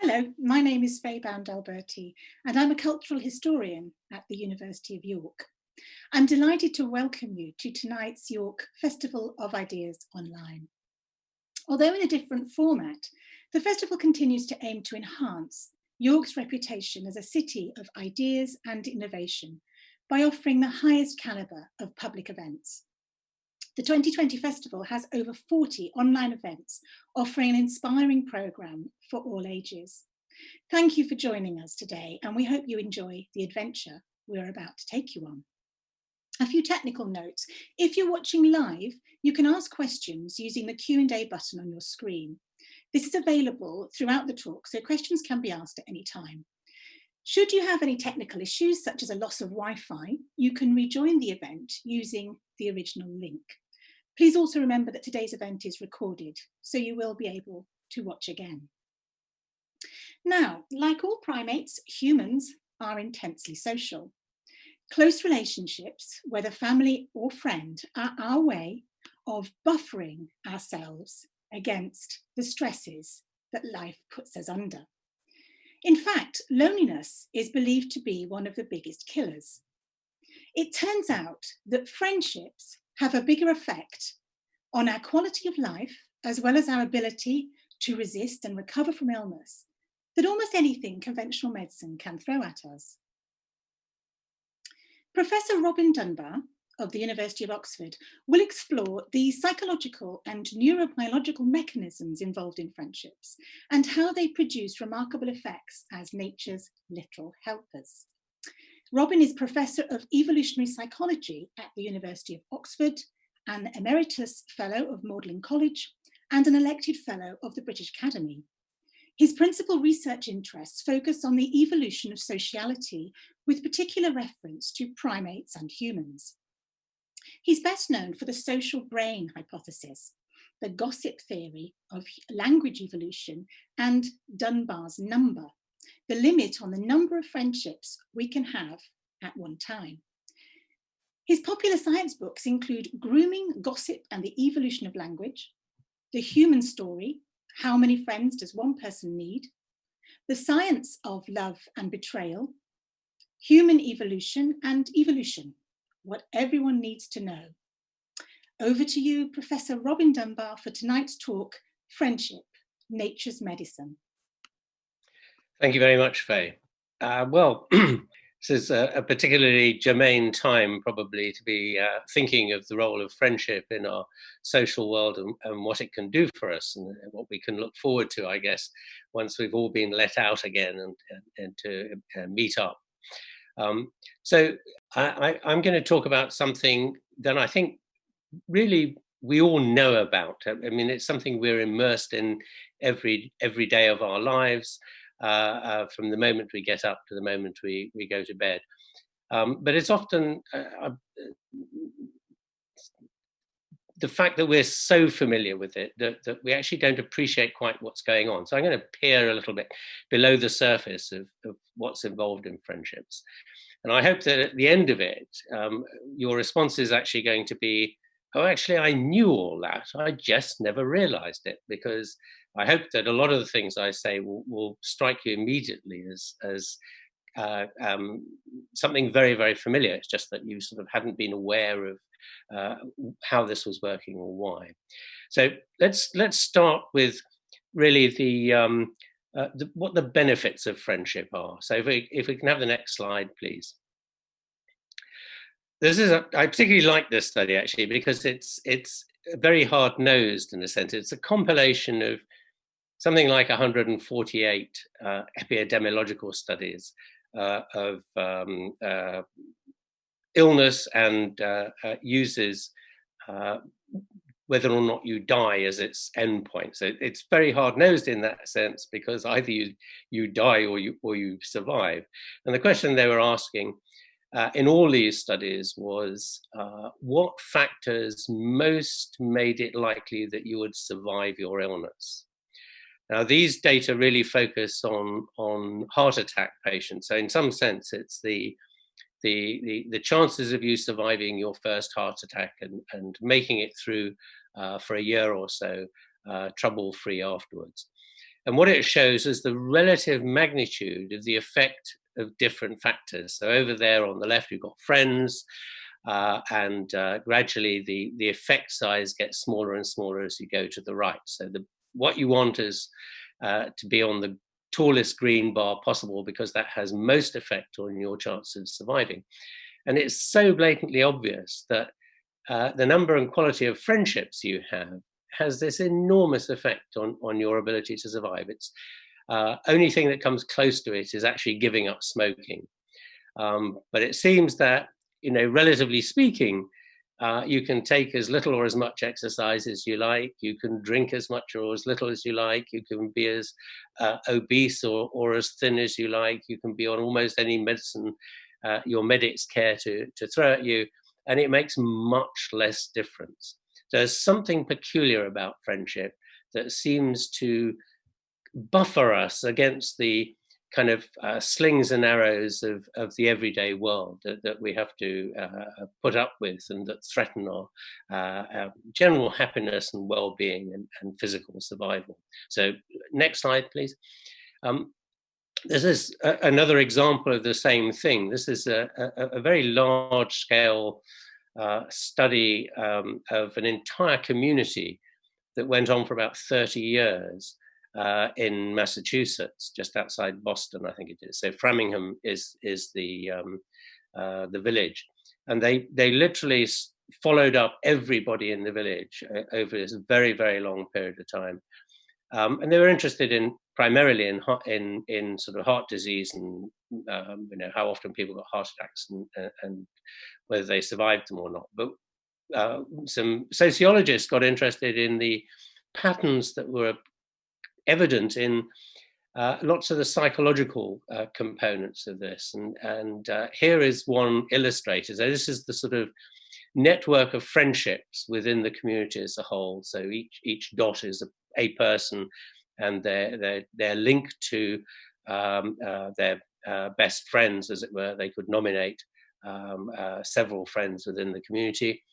Hello, my name is Faye Bound-Alberti, and I'm a cultural historian at the University of York. I'm delighted to welcome you to tonight's York Festival of Ideas Online. Although in a different format, the festival continues to aim to enhance York's reputation as a city of ideas and innovation by offering the highest calibre of public events. The 2020 festival has over 40 online events offering an inspiring programme for all ages. Thank you for joining us today, and we hope you enjoy the adventure we're about to take you on. A few technical notes. If you're watching live, you can ask questions using the Q&A button on your screen. This is available throughout the talk, so questions can be asked at any time. Should you have any technical issues, such as a loss of Wi-Fi, you can rejoin the event using the original link. Please also remember that today's event is recorded, so you will be able to watch again. Now, like all primates, humans are intensely social. Close relationships, whether family or friend, are our way of buffering ourselves against the stresses that life puts us under. In fact, loneliness is believed to be one of the biggest killers. It turns out that friendships have a bigger effect on our quality of life, as well as our ability to resist and recover from illness, than almost anything conventional medicine can throw at us. Professor Robin Dunbar of the University of Oxford will explore the psychological and neurobiological mechanisms involved in friendships and how they produce remarkable effects as nature's little helpers. Robin is Professor of Evolutionary Psychology at the University of Oxford, an Emeritus Fellow of Magdalen College, and an elected Fellow of the British Academy. His principal research interests focus on the evolution of sociality, with particular reference to primates and humans. He's best known for the social brain hypothesis, the gossip theory of language evolution, and Dunbar's number, the limit on the number of friendships we can have at one time. His popular science books include Grooming, Gossip, and the Evolution of Language, The Human Story, How Many Friends Does One Person Need?, The Science of Love and Betrayal, Human Evolution, and Evolution, What Everyone Needs to Know. Over to you, Professor Robin Dunbar, for tonight's talk, Friendship, Nature's Medicine. Thank you very much, Faye. This is a particularly germane time probably to be thinking of the role of friendship in our social world and what it can do for us and what we can look forward to, I guess, once we've all been let out again and to meet up. So I'm going to talk about something that I think really we all know about. I mean, it's something we're immersed in every day of our lives. From the moment we get up to the moment we go to bed. But it's often the fact that we're so familiar with it that we actually don't appreciate quite what's going on. So I'm going to peer a little bit below the surface of what's involved in friendships. And I hope that at the end of it, your response is actually going to be, oh, actually, I knew all that. I just never realized it, because I hope that a lot of the things I say will strike you immediately as something very, very familiar. It's just that you sort of hadn't been aware of how this was working or why. So let's start with really what the benefits of friendship are. So if we can have the next slide, please. I particularly like this study actually because it's very hard-nosed in a sense. It's a compilation of something like 148 epidemiological studies of illness and uses whether or not you die as its endpoint. So it's very hard-nosed in that sense because either you die or you survive. And the question they were asking in all these studies was what factors most made it likely that you would survive your illness. Now, these data really focus on heart attack patients. So in some sense, it's the chances of you surviving your first heart attack and making it through for a year or so trouble-free afterwards. And what it shows is the relative magnitude of the effect of different factors. So over there on the left, you've got friends, and gradually the effect size gets smaller and smaller as you go to the right. So what you want is to be on the tallest green bar possible, because that has most effect on your chance of surviving. And it's so blatantly obvious that the number and quality of friendships you have has this enormous effect on your ability to survive. It's only thing that comes close to it is actually giving up smoking. But it seems that, relatively speaking, you can take as little or as much exercise as you like. You can drink as much or as little as you like. You can be as obese or as thin as you like. You can be on almost any medicine your medics care to throw at you, and it makes much less difference. There's something peculiar about friendship that seems to buffer us against the kind of slings and arrows of the everyday world that we have to put up with, and that threaten our general happiness and well-being and physical survival. So next slide, please. This is another example of the same thing. This is a very large-scale study of an entire community that went on for about 30 years in Massachusetts, just outside Boston, I think it is. So Framingham is the village, and they literally followed up everybody in the village over this very, very long period of time, and they were interested primarily in sort of heart disease and how often people got heart attacks and whether they survived them or not. But some sociologists got interested in the patterns that were evident in lots of the psychological components of this. And here is one illustrator. So this is the sort of network of friendships within the community as a whole. So each dot is a person, and they're linked to their best friends, as it were. They could nominate several friends within the community.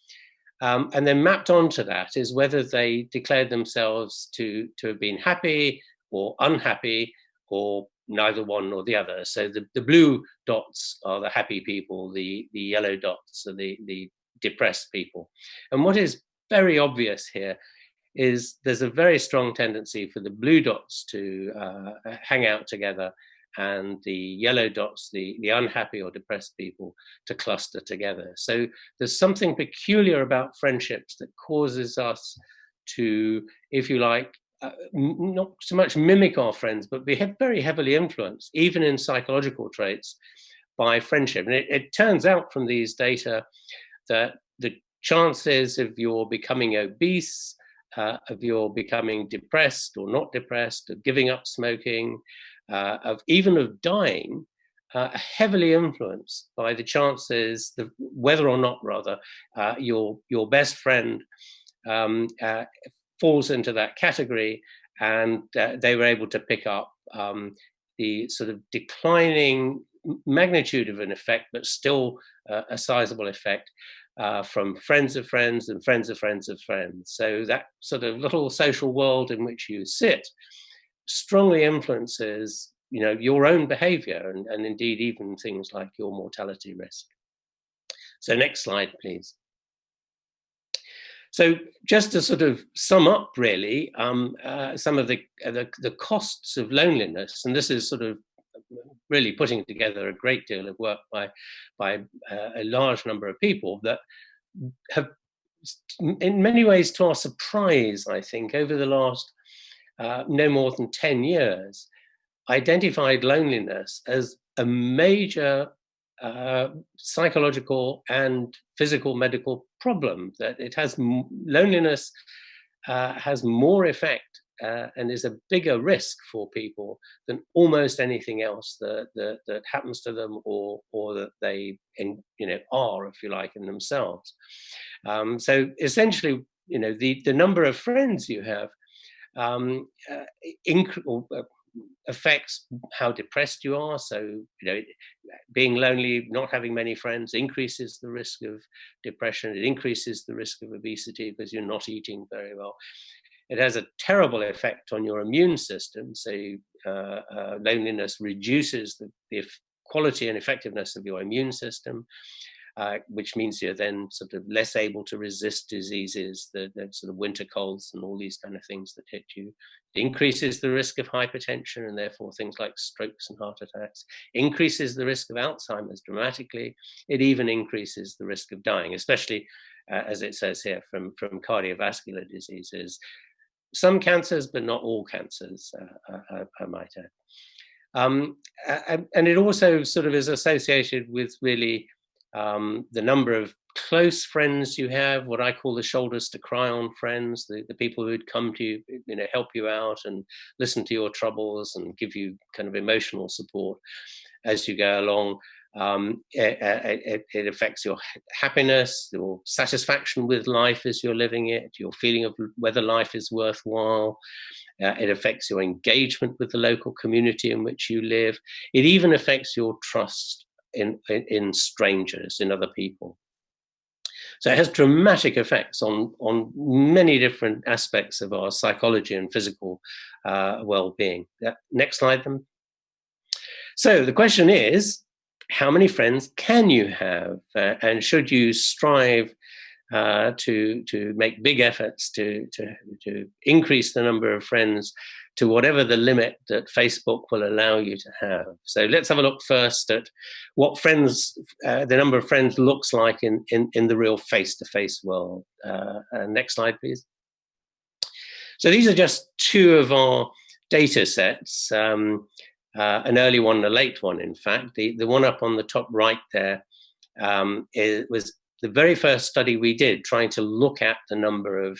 And then mapped onto that is whether they declared themselves to have been happy or unhappy, or neither one nor the other. So the blue dots are the happy people, the yellow dots are the depressed people. And what is very obvious here is there's a very strong tendency for the blue dots to hang out together, and the yellow dots, the unhappy or depressed people, to cluster together. So there's something peculiar about friendships that causes us to, if you like, not so much mimic our friends, but be very heavily influenced, even in psychological traits, by friendship. And it turns out from these data that the chances of your becoming obese, of your becoming depressed or not depressed, of giving up smoking, of dying, are heavily influenced by the chances, whether or not, rather, your best friend falls into that category, and they were able to pick up the sort of declining magnitude of an effect, but still a sizable effect, from friends of friends and friends of friends of friends. So that sort of little social world in which you sit strongly influences, your own behavior, and indeed even things like your mortality risk. So next slide, please. So just to sort of sum up, really, some of the costs of loneliness, and this is sort of really putting together a great deal of work by a large number of people that have, in many ways, to our surprise, I think, over the last no more than 10 years, identified loneliness as a major psychological and physical medical problem. That it has loneliness has more effect and is a bigger risk for people than almost anything else that happens to them, or that they are, if you like, in themselves. So essentially, the number of friends you have affects how depressed you are. So, being lonely, not having many friends, increases the risk of depression. It increases the risk of obesity because you're not eating very well. It has a terrible effect on your immune system. So loneliness reduces the quality and effectiveness of your immune system, which means you're then sort of less able to resist diseases, the sort of winter colds and all these kind of things that hit you. It increases the risk of hypertension and therefore things like strokes and heart attacks, increases the risk of Alzheimer's dramatically. It even increases the risk of dying, especially, as it says here, from cardiovascular diseases. Some cancers, but not all cancers, I might add. And it also sort of is associated with really the number of close friends you have, what I call the shoulders to cry on friends, the people who'd come to you, help you out and listen to your troubles and give you kind of emotional support as you go along. It affects your happiness, your satisfaction with life as you're living it, your feeling of whether life is worthwhile. It affects your engagement with the local community in which you live. It even affects your trust in strangers, in other people. So it has dramatic effects on many different aspects of our psychology and physical well-being. Next slide, then. So the question is, how many friends can you have, and should you strive to make big efforts to increase the number of friends to whatever the limit that Facebook will allow you to have? So let's have a look first at what friends, the number of friends looks like in the real face-to-face world. Next slide, please. So these are just two of our data sets. An early one and a late one, in fact. The one up on the top right there was the very first study we did, trying to look at the number of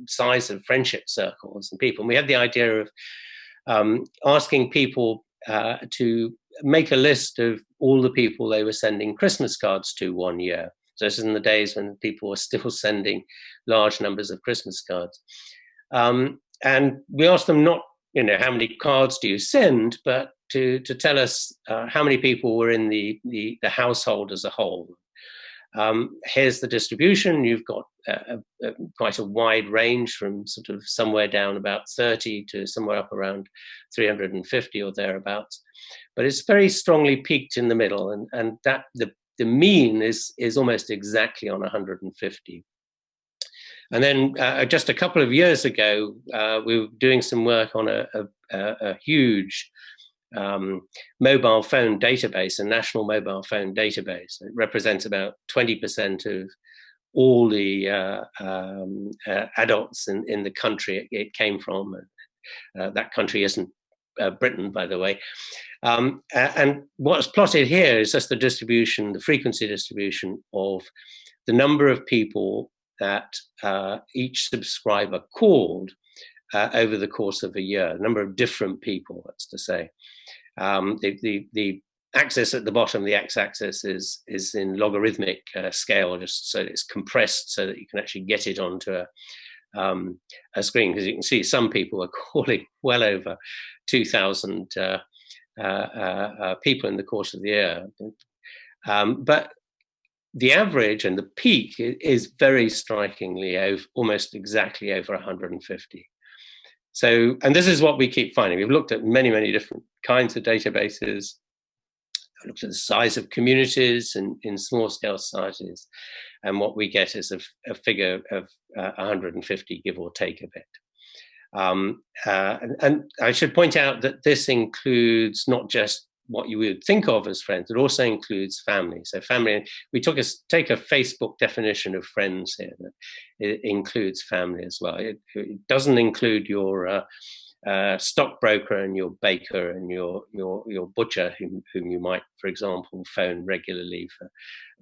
size of friendship circles and people. And we had the idea of asking people to make a list of all the people they were sending Christmas cards to one year. So this is in the days when people were still sending large numbers of Christmas cards. And we asked them not, how many cards do you send, but to tell us how many people were in the household as a whole. Here's the distribution. You've got quite a wide range from sort of somewhere down about 30 to somewhere up around 350 or thereabouts. But it's very strongly peaked in the middle, and that the mean is almost exactly on 150. And then just a couple of years ago, we were doing some work on a huge mobile phone database, a national mobile phone database. It represents about 20% of all the adults in the country it came from. That country isn't Britain, by the way. And what's plotted here is just the distribution, the frequency distribution of the number of people that each subscriber called over the course of a year, a number of different people, that's to say. The axis at the bottom, the x-axis, is in logarithmic scale, just so it's compressed so that you can actually get it onto a screen, because you can see some people are calling well over 2,000 people in the course of the year. But the average and the peak is very strikingly almost exactly over 150. So, and this is what we keep finding. We've looked at many, many different kinds of databases. We've looked at the size of communities in small-scale societies, and what we get is a figure of 150, give or take a bit. And I should point out that this includes not just what you would think of as friends, it also includes family. So family, we take a Facebook definition of friends here, that it includes family as well. It doesn't include your stockbroker and your baker and your butcher, whom you might, for example, phone regularly for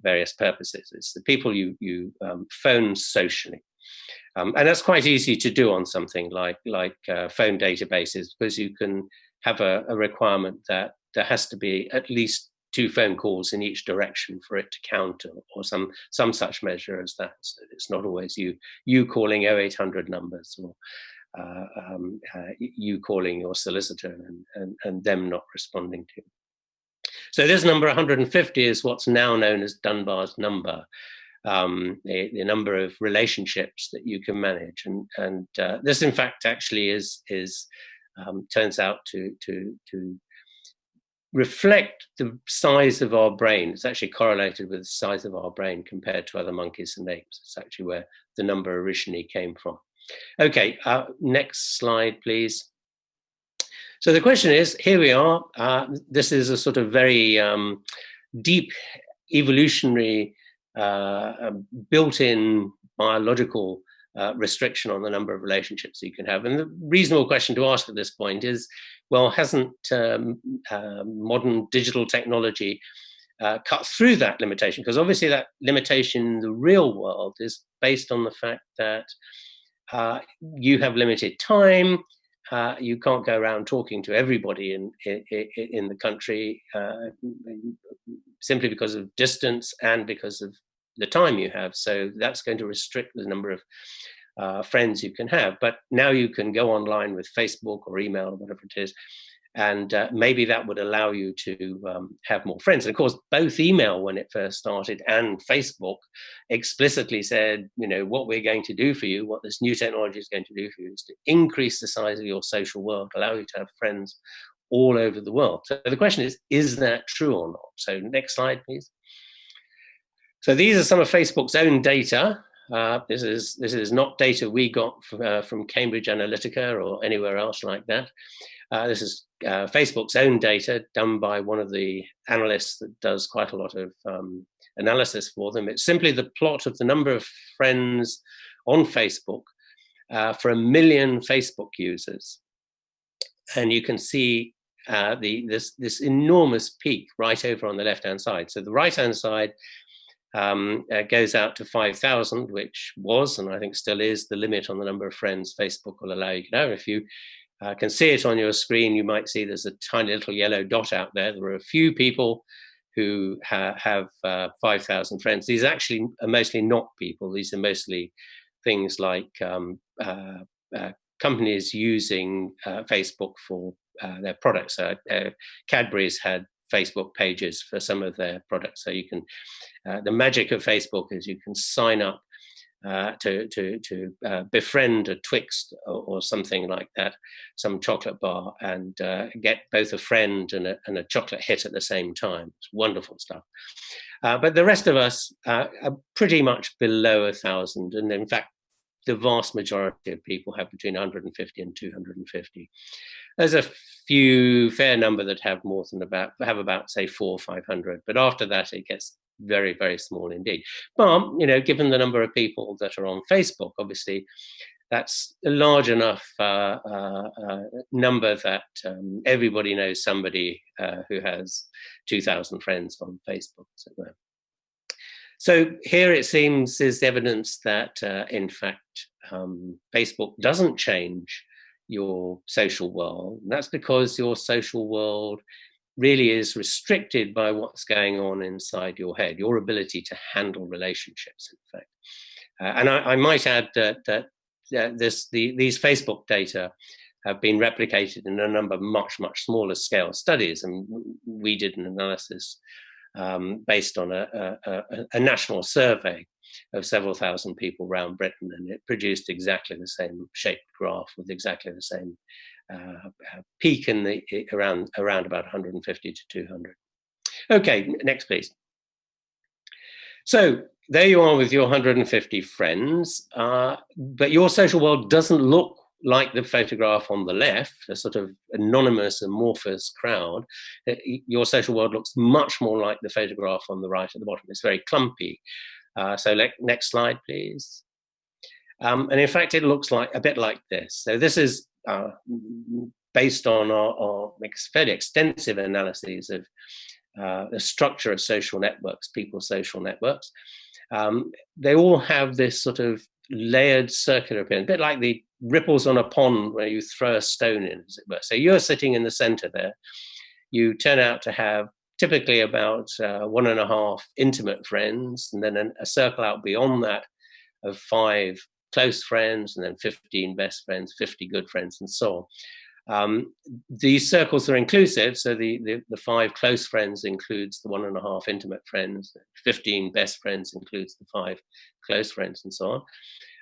various purposes. It's the people you phone socially. And that's quite easy to do on something like phone databases, because you can have a requirement that there has to be at least 2 phone calls in each direction for it to count, or some such measure as that. So it's not always you calling 0800 numbers, or you calling your solicitor and them not responding to you. So this number 150 is what's now known as Dunbar's number. the number of relationships that you can manage, and this, in fact, actually is turns out to reflect the size of our brain. It's actually correlated with the size of our brain compared to other monkeys and apes. It's actually where the number originally came from. Okay, next slide, please. So the question is, here we are. This is a sort of very deep evolutionary built-in biological restriction on the number of relationships you can have. And the reasonable question to ask at this point is, well, hasn't modern digital technology cut through that limitation? Because obviously that limitation in the real world is based on the fact that you have limited time. You can't go around talking to everybody in the country simply because of distance and because of the time you have. So that's going to restrict the number of friends you can have. But now you can go online with Facebook or email or whatever it is, and maybe that would allow you to have more friends. And of course, both email, when it first started, and Facebook explicitly said, you know, what we're going to do for you, what this new technology is going to do for you, is to increase the size of your social world, allow you to have friends all over the world. So the question is that true or not? So next slide, please. So these are some of Facebook's own data. This is not data we got from Cambridge Analytica or anywhere else like that. This is Facebook's own data done by one of the analysts that does quite a lot of analysis for them. It's simply the plot of the number of friends on Facebook for 1 million Facebook users. And you can see this enormous peak right over on the left-hand side. So the right-hand side goes out to 5,000, which was, and I think still is, the limit on the number of friends Facebook will allow you to have. If you can see it on your screen, you might see there's a tiny little yellow dot out there. There are a few people who have 5,000 friends. These actually are mostly not people. These are mostly things like companies using Facebook for their products. Cadbury's had Facebook pages for some of their products. So you can, the magic of Facebook is you can sign up to befriend a Twix or something like that, some chocolate bar, and get both a friend and a chocolate hit at the same time. It's wonderful stuff. But the rest of us are pretty much below 1,000. And in fact, the vast majority of people have between 150 and 250. There's a fair number that have more than about say 400 or 500, but after that it gets very, very small indeed. But you know, given the number of people that are on Facebook, obviously that's a large enough number that everybody knows somebody who has 2,000 friends on Facebook. So here it seems is evidence that, in fact, Facebook doesn't change your social world. And that's because your social world really is restricted by what's going on inside your head, your ability to handle relationships, in fact. And I might add that these Facebook data have been replicated in a number of much, much smaller scale studies. And we did an analysis based on a national survey of several thousand people around Britain, and it produced exactly the same shaped graph with exactly the same peak in around about 150 to 200. Okay, next please. So there you are with your 150 friends, but your social world doesn't look like the photograph on the left, a sort of anonymous, amorphous crowd. Your social world looks much more like the photograph on the right at the bottom. It's very clumpy. So next slide, please. And in fact, it looks like a bit like this. So this is based on our fairly extensive analyses of the structure of social networks, people's social networks. They all have this sort of layered circular appearance, a bit like the ripples on a pond where you throw a stone in, as it were. So you're sitting in the center there. You turn out to have typically about 1.5 intimate friends, and then a circle out beyond that of 5 close friends, and then 15 best friends, 50 good friends, and so These circles are inclusive, so the 5 close friends includes the 1.5 intimate friends, 15 best friends includes the 5 close friends, and so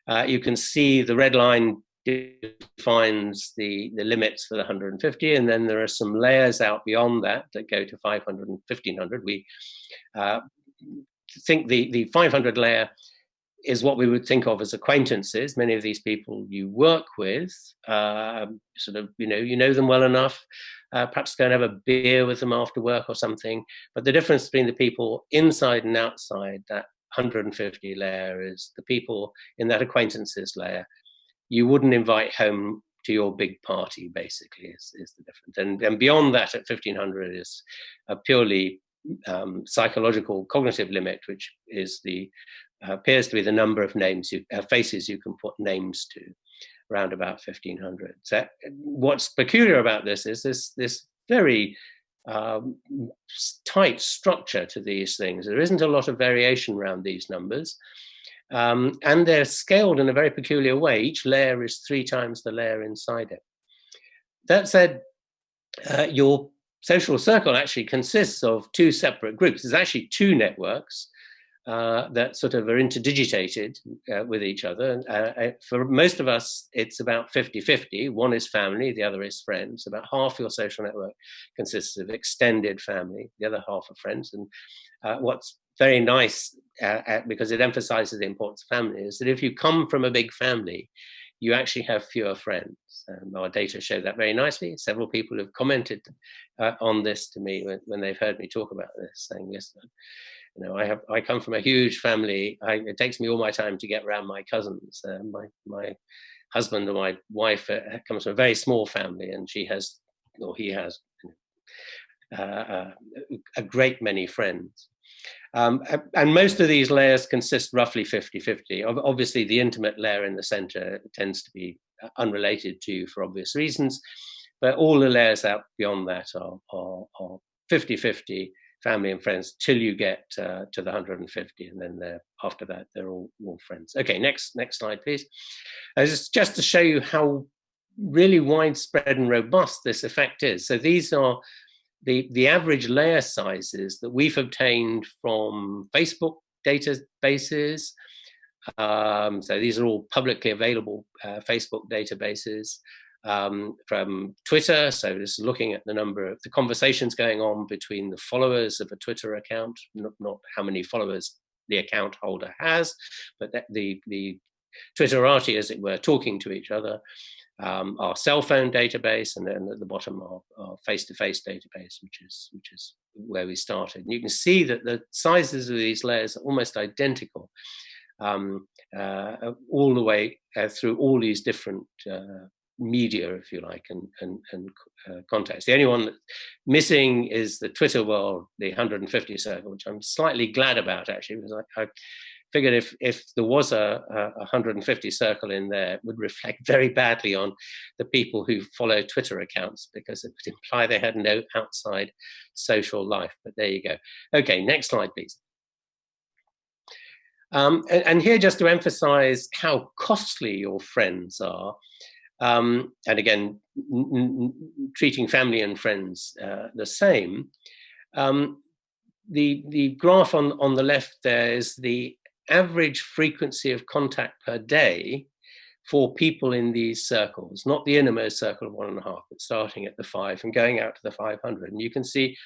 on. You can see the red line defines the limits for the 150, and then there are some layers out beyond that that go to 500 and 1500. We think the 500 layer is what we would think of as acquaintances. Many of these people you work with, sort of, you know them well enough, perhaps go and have a beer with them after work or something. But the difference between the people inside and outside that 150 layer is the people in that acquaintances layer you wouldn't invite home to your big party, basically, is the difference. And beyond that, at 1500, is a purely psychological cognitive limit, which is appears to be the number of names, faces you can put names to, around about 1500. So what's peculiar about this is this very tight structure to these things. There isn't a lot of variation around these numbers. And they're scaled in a very peculiar way. Each layer is 3 times the layer inside it. That said, your social circle actually consists of 2 separate groups. There's actually 2 networks that sort of are interdigitated with each other. For most of us, it's about 50-50. One is family, the other is friends. About half your social network consists of extended family, the other half are friends. And what's very nice, because it emphasizes the importance of family, is that if you come from a big family, you actually have fewer friends. Our data show that very nicely. Several people have commented on this to me when they've heard me talk about this, saying, yes, I come from a huge family. It takes me all my time to get around my cousins. My husband or my wife comes from a very small family, and he has a great many friends. And most of these layers consist roughly 50-50. Obviously, the intimate layer in the center tends to be unrelated to you for obvious reasons, but all the layers out beyond that are 50-50, family and friends, till you get to the 150, and then after that they're all friends. Okay, next slide, please. Just to show you how really widespread and robust this effect is. So these are the average layer sizes that we've obtained from Facebook databases. So these are all publicly available Facebook databases. From Twitter, so this is looking at the number of the conversations going on between the followers of a Twitter account, not how many followers the account holder has, but the Twitterati, as it were, talking to each other. Our cell phone database, and then at the bottom our face-to-face database, which is where we started. And you can see that the sizes of these layers are almost identical, all the way through all these different media, if you like, and contexts. The only one that's missing is the Twitter world, the 150 circle, which I'm slightly glad about, actually, because I figured if there was a 150 circle in there, it would reflect very badly on the people who follow Twitter accounts, because it would imply they had no outside social life. But there you go. Okay, next slide, please. And here, just to emphasize how costly your friends are, and again, treating family and friends the same. The graph on the left there is the average frequency of contact per day for people in these circles, not the innermost circle of 1.5, but starting at the 5 and going out to the 500. And you can see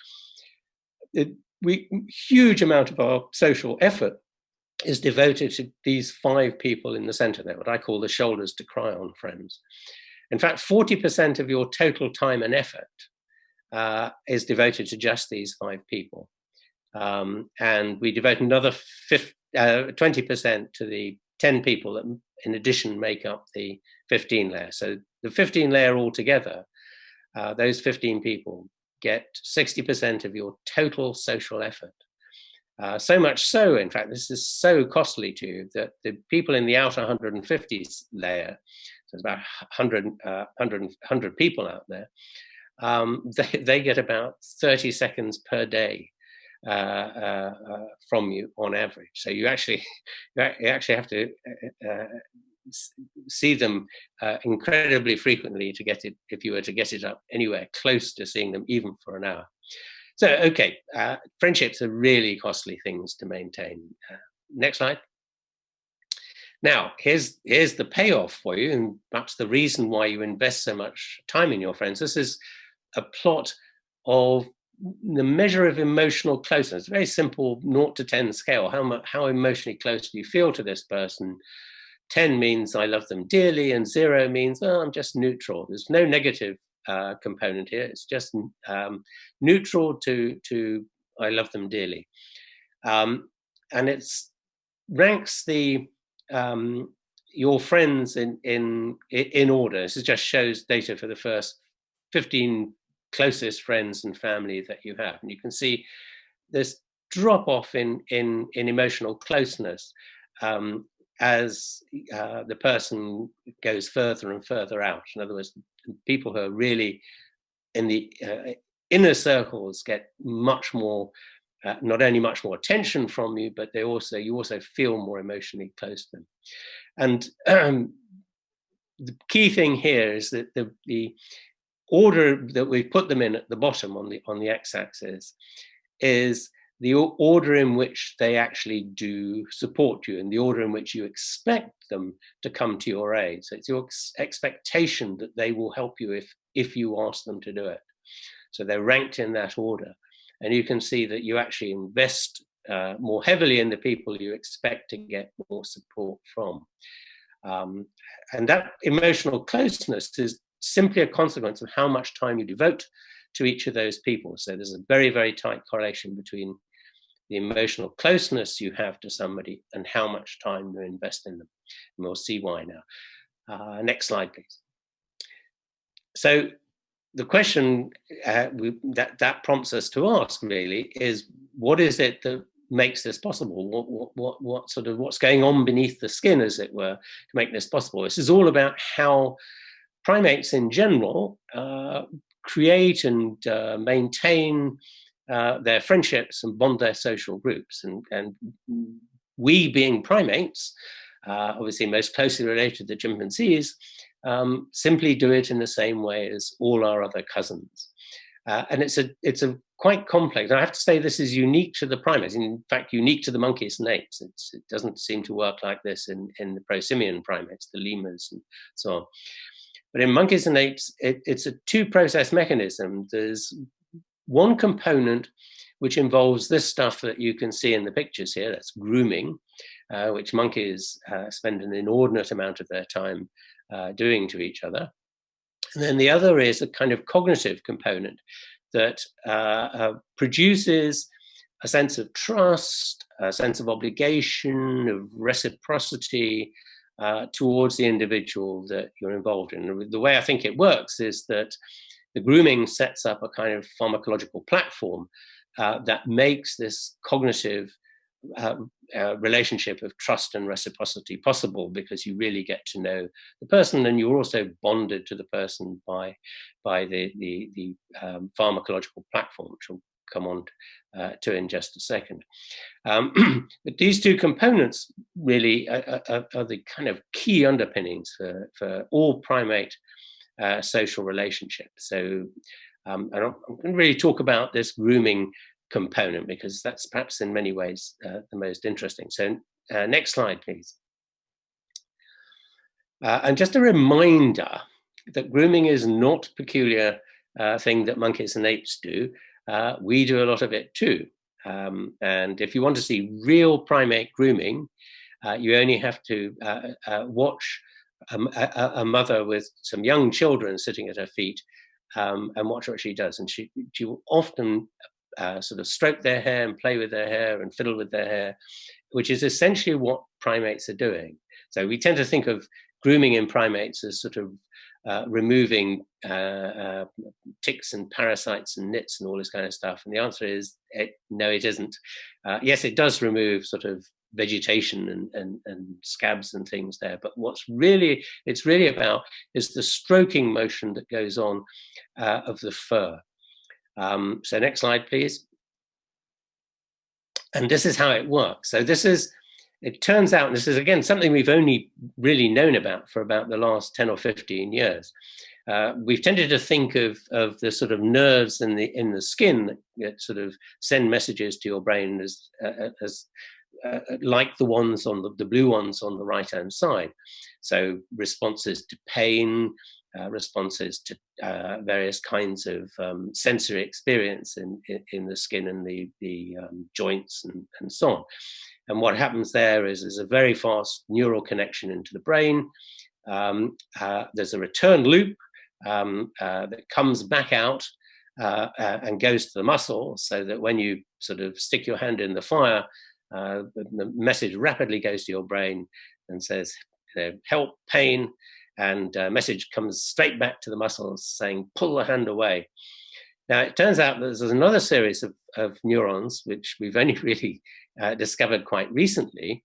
huge amount of our social effort is devoted to these 5 people in the center there, what I call the shoulders to cry on friends. In fact, 40% of your total time and effort is devoted to just these 5 people. And we devote another 20% to the 10 people that in addition make up the 15 layer. So the 15 layer altogether, those 15 people get 60% of your total social effort. So much so, in fact, this is so costly to you that the people in the outer 150 layer, so it's about 100 people out there, they get about 30 seconds per day from you on average. So you actually have to see them incredibly frequently to get it, if you were to get it up anywhere close to seeing them even for an hour. So, okay, friendships are really costly things to maintain. Next slide. Now, here's the payoff for you, and perhaps the reason why you invest so much time in your friends. This is a plot of the measure of emotional closeness. Very simple 0 to 10 scale. How emotionally close do you feel to this person? 10 means I love them dearly, and 0 means, oh, I'm just neutral. There's no negative component here. It's just neutral to I love them dearly. And it's ranks the your friends in order. This just shows data for the first 15 closest friends and family that you have, and you can see this drop off in emotional closeness as the person goes further and further out. In other words, people who are really in the inner circles get much more, not only much more attention from you, but you also feel more emotionally close to them. And the key thing here is that the order that we've put them in at the bottom on the x-axis is the order in which they actually do support you, and the order in which you expect them to come to your aid. So it's your expectation that they will help you if you ask them to do it. So they're ranked in that order. And you can see that you actually invest more heavily in the people you expect to get more support from. And that emotional closeness is simply a consequence of how much time you devote to each of those people. So there's a very, very tight correlation between the emotional closeness you have to somebody and how much time you invest in them. And we'll see why now. Next slide, please. So the question that prompts us to ask really is, what is it that makes this possible? What's going on beneath the skin, as it were, to make this possible? This is all about how primates in general create and maintain their friendships and bond their social groups. And we, being primates, obviously most closely related to the chimpanzees, simply do it in the same way as all our other cousins. And it's a quite complex. I have to say this is unique to the primates. In fact, unique to the monkeys and apes. It doesn't seem to work like this in the prosimian primates, the lemurs and so on. But in monkeys and apes, it's a two-process mechanism. There's one component which involves this stuff that you can see in the pictures here. That's grooming, which monkeys spend an inordinate amount of their time doing to each other. And then the other is a kind of cognitive component that produces a sense of trust, a sense of obligation, of reciprocity towards the individual that you're involved in. The way I think it works is that the grooming sets up a kind of pharmacological platform that makes this cognitive relationship of trust and reciprocity possible, because you really get to know the person, and you're also bonded to the person by the pharmacological platform, which we'll come on to in just a second. But these two components really are the kind of key underpinnings for all primate social relationships. So and I'm going to really talk about this grooming component, because that's perhaps in many ways the most interesting. So next slide, please. And just a reminder that grooming is not a peculiar thing that monkeys and apes do. We do a lot of it too. And if you want to see real primate grooming, you only have to watch a mother with some young children sitting at her feet and watch what she does. And she will often sort of stroke their hair and play with their hair and fiddle with their hair, which is essentially what primates are doing. So we tend to think of grooming in primates as sort of removing ticks and parasites and nits and all this kind of stuff. And the answer is no, it isn't. Yes, it does remove sort of vegetation and scabs and things there, but it's really about is the stroking motion that goes on of the fur. So next slide, please. And this is how it works. So this is it turns out, and this is again something we've only really known about for about the last 10 or 15 years. We've tended to think of the sort of nerves in the skin that sort of send messages to your brain as like the ones on the blue ones on the right hand side. So responses to pain, responses to various kinds of sensory experience in the skin and the joints and so on. And what happens there is there's a very fast neural connection into the brain. There's a return loop that comes back out and goes to the muscle, so that when you sort of stick your hand in the fire, the message rapidly goes to your brain and says, help, pain, and message comes straight back to the muscles saying, pull the hand away. Now, it turns out that there's another series of neurons, which we've only really discovered quite recently,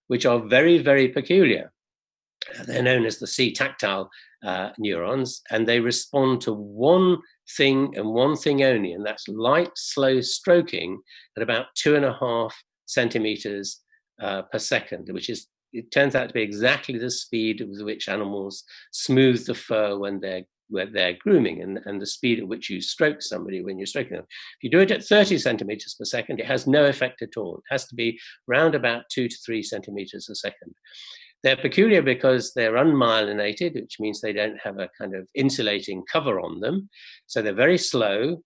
which are very, very peculiar. They're known as the C-tactile neurons, and they respond to one thing and one thing only, and that's light, slow stroking at about 2.5 centimeters per second, which is, it turns out to be exactly the speed with which animals smooth the fur when they're grooming, and the speed at which you stroke somebody when you're stroking them. If you do it at 30 centimeters per second, it has no effect at all. It has to be round about 2 to 3 centimeters a second. They're peculiar because they're unmyelinated, which means they don't have a kind of insulating cover on them. So they're very slow,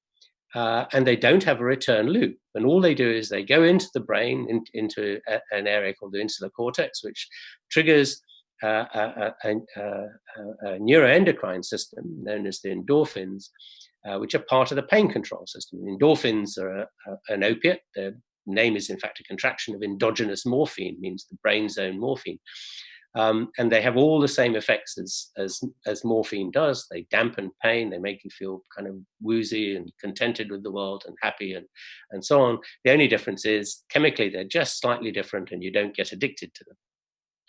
and they don't have a return loop. And all they do is they go into the brain, into an area called the insular cortex, which triggers a neuroendocrine system known as the endorphins, which are part of the pain control system. Endorphins are an opiate. Their name is in fact a contraction of endogenous morphine, means the brain's own morphine. And they have all the same effects as morphine does. They dampen pain, they make you feel kind of woozy and contented with the world and happy and so on. The only difference is chemically they're just slightly different and you don't get addicted to them.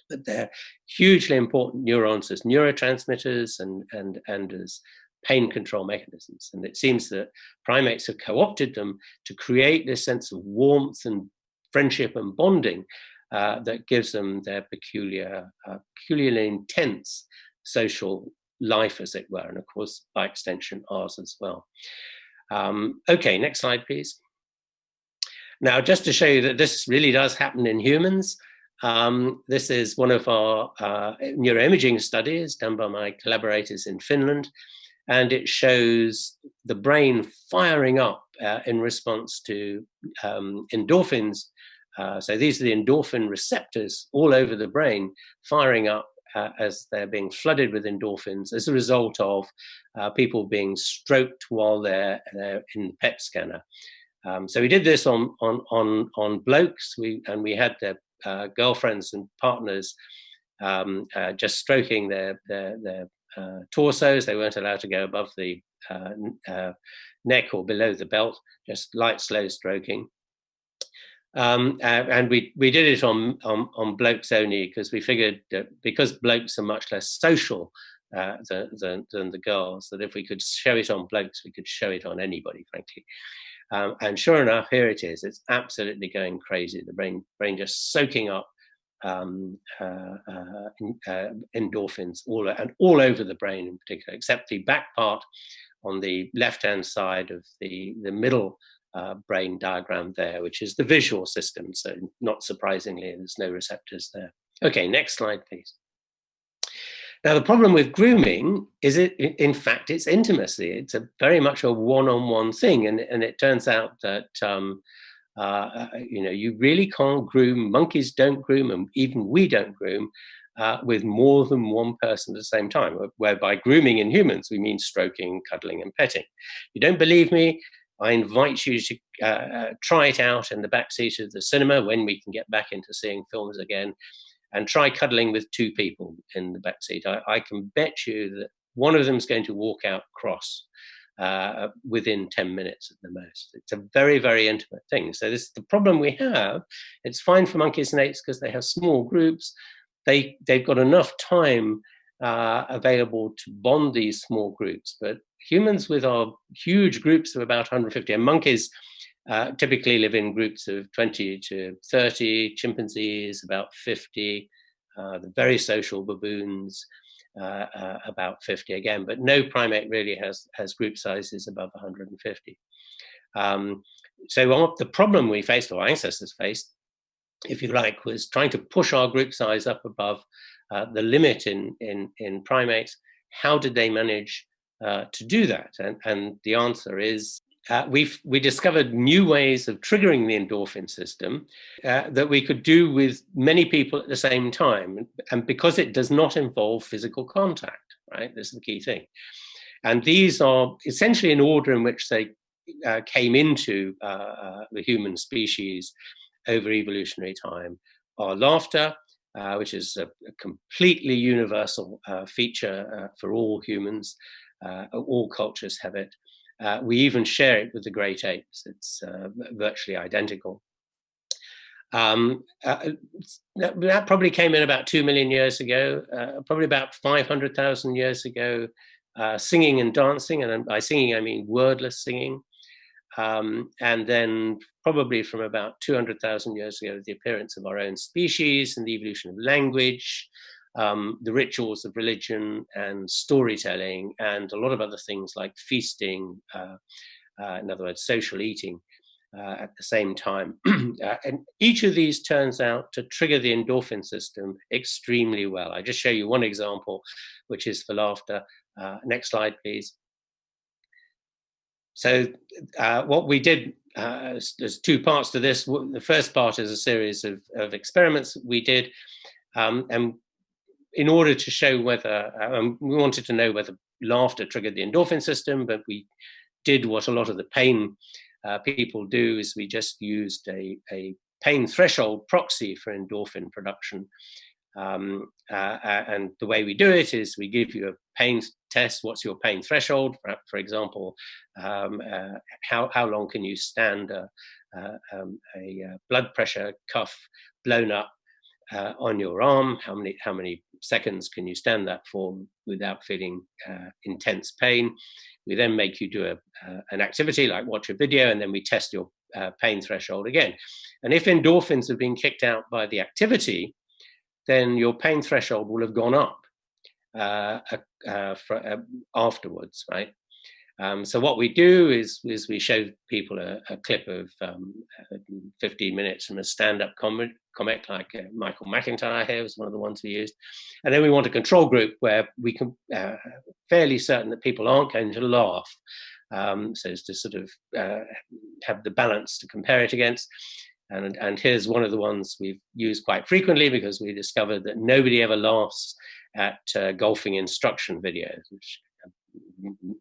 But they're hugely important neurons as neurotransmitters and as pain control mechanisms. And it seems that primates have co-opted them to create this sense of warmth and friendship and bonding that gives them their peculiarly intense social life, as it were, and of course, by extension, ours as well. Okay, next slide, please. Now, just to show you that this really does happen in humans, this is one of our neuroimaging studies done by my collaborators in Finland, and it shows the brain firing up in response to endorphins. So these are the endorphin receptors all over the brain firing up as they're being flooded with endorphins as a result of people being stroked while they're in the PET scanner. So we did this on blokes, we had their girlfriends and partners just stroking their torsos. They weren't allowed to go above the neck or below the belt, just light, slow stroking. And we did it on blokes only because we figured that because blokes are much less social than the girls, that if we could show it on blokes, we could show it on anybody, frankly. And sure enough, here it is. It's absolutely going crazy. The brain just soaking up endorphins all over the brain in particular, except the back part on the left-hand side of the middle brain diagram there, which is the visual system. So not surprisingly, there's no receptors there. Okay, next slide, please. Now, the problem with grooming is in fact, it's intimacy. It's very much a one-on-one thing. And it turns out that, you really can't groom. Monkeys don't groom, and even we don't groom with more than one person at the same time, whereby grooming in humans, we mean stroking, cuddling, and petting. You don't believe me? I invite you to try it out in the backseat of the cinema when we can get back into seeing films again, and try cuddling with 2 people in the backseat. I can bet you that one of them is going to walk out cross within 10 minutes at the most. It's a very, very intimate thing. So this is the problem we have. It's fine for monkeys and apes because they have small groups. They've got enough time available to bond these small groups, but humans with our huge groups of about 150, and monkeys typically live in groups of 20 to 30, chimpanzees about 50, the very social baboons about 50 again, but no primate really has group sizes above 150. So the problem we faced, or ancestors faced, if you like, was trying to push our group size up above the limit in primates. How did they manage to do that? And the answer is we discovered new ways of triggering the endorphin system that we could do with many people at the same time. And because it does not involve physical contact, right? This is the key thing. And these are essentially in order in which they came into the human species over evolutionary time, are laughter, which is a completely universal feature for all humans. All cultures have it. We even share it with the great apes. It's virtually identical. That probably came in about 2 million years ago, probably about 500,000 years ago, singing and dancing, and by singing I mean wordless singing. And then probably from about 200,000 years ago, the appearance of our own species and the evolution of language, the rituals of religion and storytelling, and a lot of other things like feasting, in other words, social eating at the same time. And each of these turns out to trigger the endorphin system extremely well. I just show you one example, which is for laughter. Next slide, please. So what we did, there's two parts to this. The first part is a series of experiments we did. And in order to show whether, we wanted to know whether laughter triggered the endorphin system, but we did what a lot of the pain people do, is we just used a pain threshold proxy for endorphin production. And the way we do it is we give you a pain test. What's your pain threshold? For example, how long can you stand a blood pressure cuff blown up on your arm? How many seconds can you stand that for without feeling intense pain? We then make you do an activity like watch a video, and then we test your pain threshold again. And if endorphins have been kicked out by the activity, then your pain threshold will have gone up afterwards, right? So what we do is we show people a clip of 15 minutes from a stand-up comic like Michael McIntyre here was one of the ones we used. And then we want a control group where we can fairly certain that people aren't going to laugh. So as to sort of have the balance to compare it against. And here's one of the ones we've used quite frequently, because we discovered that nobody ever laughs at golfing instruction videos, which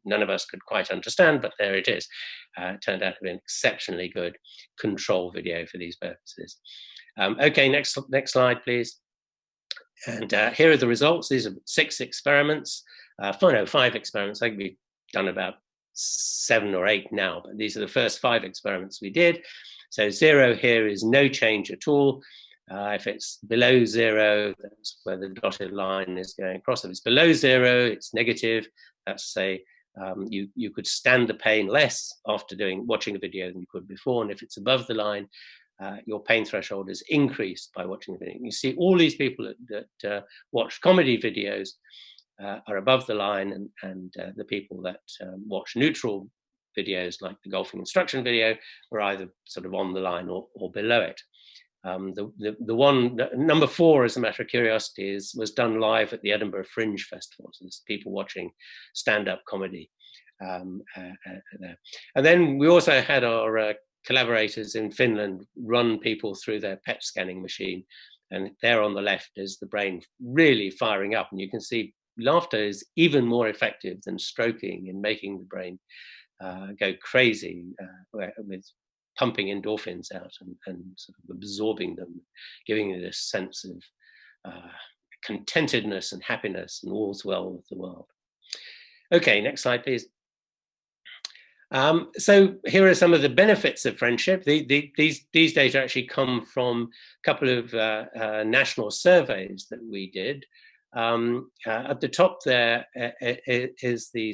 none of us could quite understand, but there it is. It turned out to be an exceptionally good control video for these purposes. Okay, next slide, please. And here are the results. These are 6 experiments. 5 experiments. I think we've done about 7 or 8 now, but these are the first 5 experiments we did. So 0 here is no change at all. If it's below 0, that's where the dotted line is going across. If it's below 0, it's negative. That's say you could stand the pain less after watching a video than you could before. And if it's above the line, your pain threshold is increased by watching the video. You see all these people that watch comedy videos are above the line, and the people that watch neutral videos like the golfing instruction video are either sort of on the line or below it. The one, number 4, as a matter of curiosity, was done live at the Edinburgh Fringe Festival. So there's people watching stand-up comedy there. And then we also had our collaborators in Finland run people through their PET scanning machine. And there on the left is the brain really firing up. And you can see laughter is even more effective than stroking in making the brain go crazy with pumping endorphins out and sort of absorbing them, giving you this sense of contentedness and happiness and all's well with the world. Okay, next slide, please. So here are some of the benefits of friendship. These data actually come from a couple of national surveys that we did. At the top there is the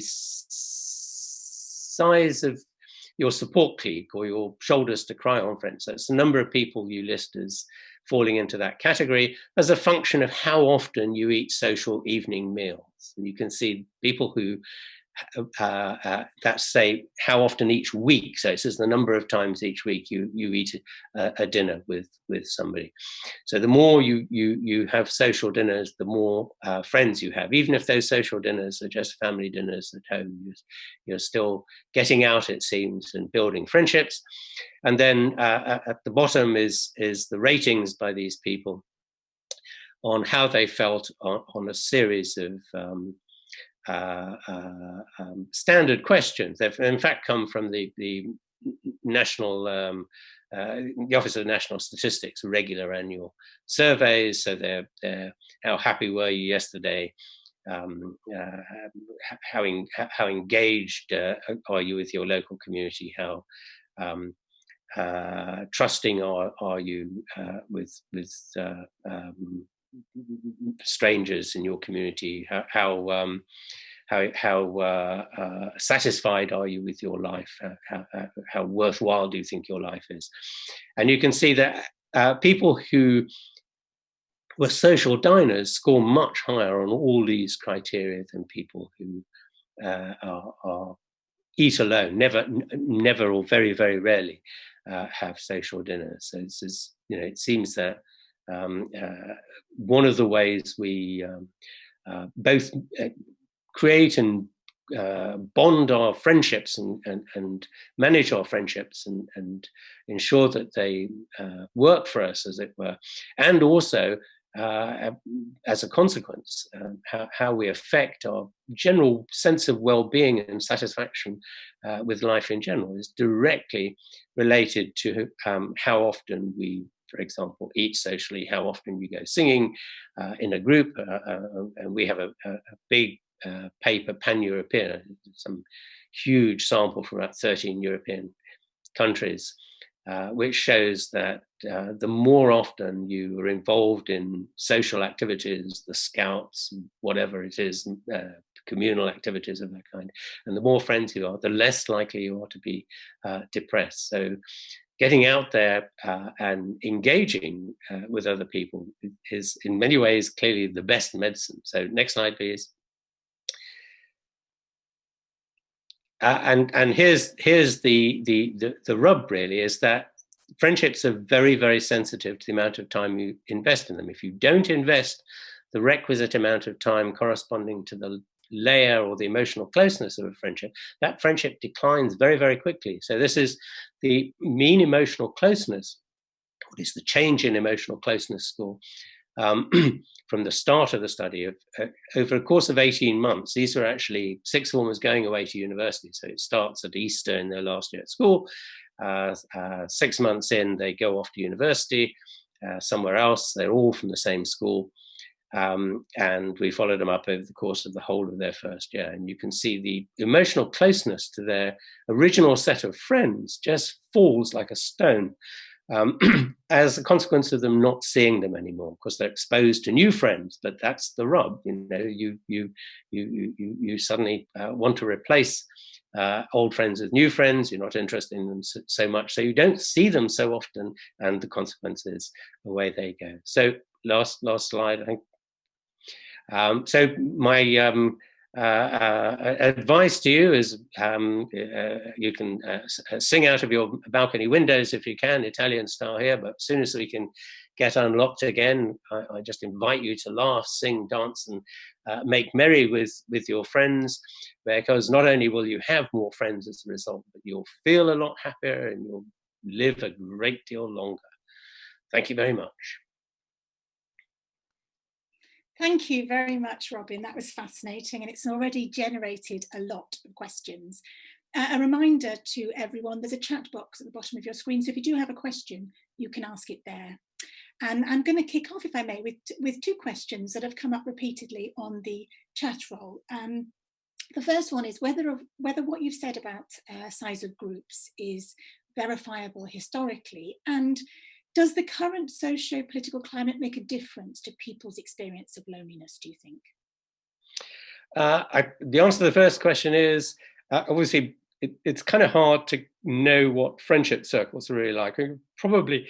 size of, your support clique or your shoulders to cry on friends. So it's the number of people you list as falling into that category as a function of how often you eat social evening meals. And you can see people who that's say how often each week. So it says the number of times each week you eat a dinner with somebody. So the more you have social dinners, the more friends you have. Even if those social dinners are just family dinners at home, you're still getting out, it seems, and building friendships. And then at the bottom is the ratings by these people on how they felt on a series of standard questions. They've in fact come from the national, the Office of National Statistics regular annual surveys. So they're how happy were you yesterday? How engaged are you with your local community? How trusting are you with strangers in your community? How satisfied are you with your life? How worthwhile do you think your life is? And you can see that people who were social diners score much higher on all these criteria than people who are eat alone, never or very, very rarely have social dinners. So it's just, it seems that one of the ways we both create and bond our friendships and manage our friendships and ensure that they work for us, as it were, and also as a consequence, how we affect our general sense of well-being and satisfaction with life in general is directly related to how often we, for example, eat socially, how often you go singing in a group. And we have a big paper, pan-European, some huge sample from about 13 European countries, which shows that the more often you are involved in social activities, the scouts, whatever it is, communal activities of that kind, and the more friends you are, the less likely you are to be depressed. So getting out there and engaging with other people is in many ways clearly the best medicine. So next slide, please. And here's the rub, really, is that friendships are very, very sensitive to the amount of time you invest in them. If you don't invest the requisite amount of time corresponding to the layer or the emotional closeness of a friendship, that friendship declines very, very quickly. So this is the mean emotional closeness, what is the change in emotional closeness score from the start of the study of over a course of 18 months. These were actually sixth formers going away to university. So it starts at Easter in their last year at school. 6 months in, they go off to university somewhere else. They're all from the same school. And we followed them up over the course of the whole of their first year. And you can see the emotional closeness to their original set of friends just falls like a stone as a consequence of them not seeing them anymore, because they're exposed to new friends. But that's the rub. You suddenly want to replace old friends with new friends. You're not interested in them so much, so you don't see them so often, and the consequences away they go. So last slide, I think. So my advice to you is you can sing out of your balcony windows if you can, Italian style here, but as soon as we can get unlocked again, I just invite you to laugh, sing, dance, and make merry with your friends, because not only will you have more friends as a result, but you'll feel a lot happier and you'll live a great deal longer. Thank you very much. Thank you very much, Robin. That was fascinating, and it's already generated a lot of questions. A reminder to everyone, there's a chat box at the bottom of your screen, so if you do have a question, you can ask it there. And I'm going to kick off, if I may, with two questions that have come up repeatedly on the chat roll. The first one is whether what you've said about size of groups is verifiable historically, and does the current socio-political climate make a difference to people's experience of loneliness, do you think? The answer to the first question is, obviously, it's kind of hard to know what friendship circles are really like. We probably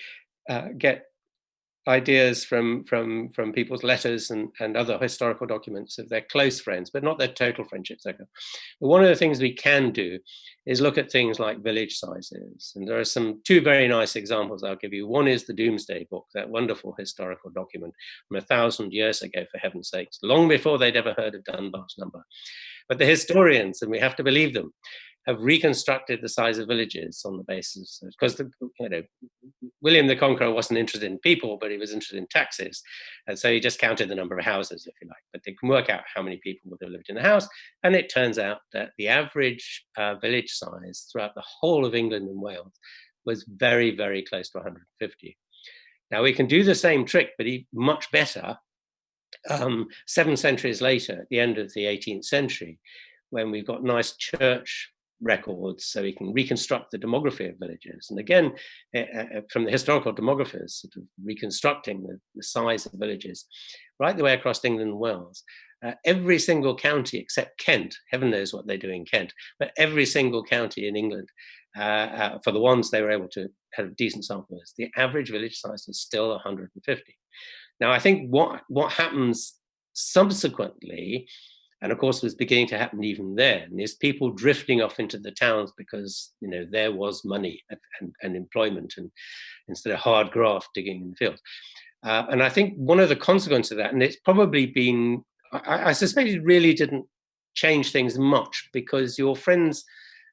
get ideas from people's letters and other historical documents of their close friends, but not their total friendship circle. But one of the things we can do is look at things like village sizes. And there are two very nice examples I'll give you. One is the Doomsday Book, that wonderful historical document from 1,000 years ago, for heaven's sakes, long before they'd ever heard of Dunbar's number. But the historians, and we have to believe them, have reconstructed the size of villages on the basis of, because William the Conqueror wasn't interested in people, but he was interested in taxes. And so he just counted the number of houses, if you like. But they can work out how many people would have lived in the house. And it turns out that the average village size throughout the whole of England and Wales was very, very close to 150. Now, we can do the same trick, but much better 7 centuries later, at the end of the 18th century, when we've got nice church records, so we can reconstruct the demography of villages. And again, from the historical demographers, sort of reconstructing the size of villages right the way across England and Wales, every single county except Kent, heaven knows what they do in Kent, but every single county in England, for the ones they were able to have a decent sample, the average village size is still 150. Now, I think what happens subsequently, and of course was beginning to happen even then, is people drifting off into the towns because there was money and employment, and instead of hard graft digging in the fields. And I think one of the consequences of that, and it's probably been, I suspect it really didn't change things much, because your friends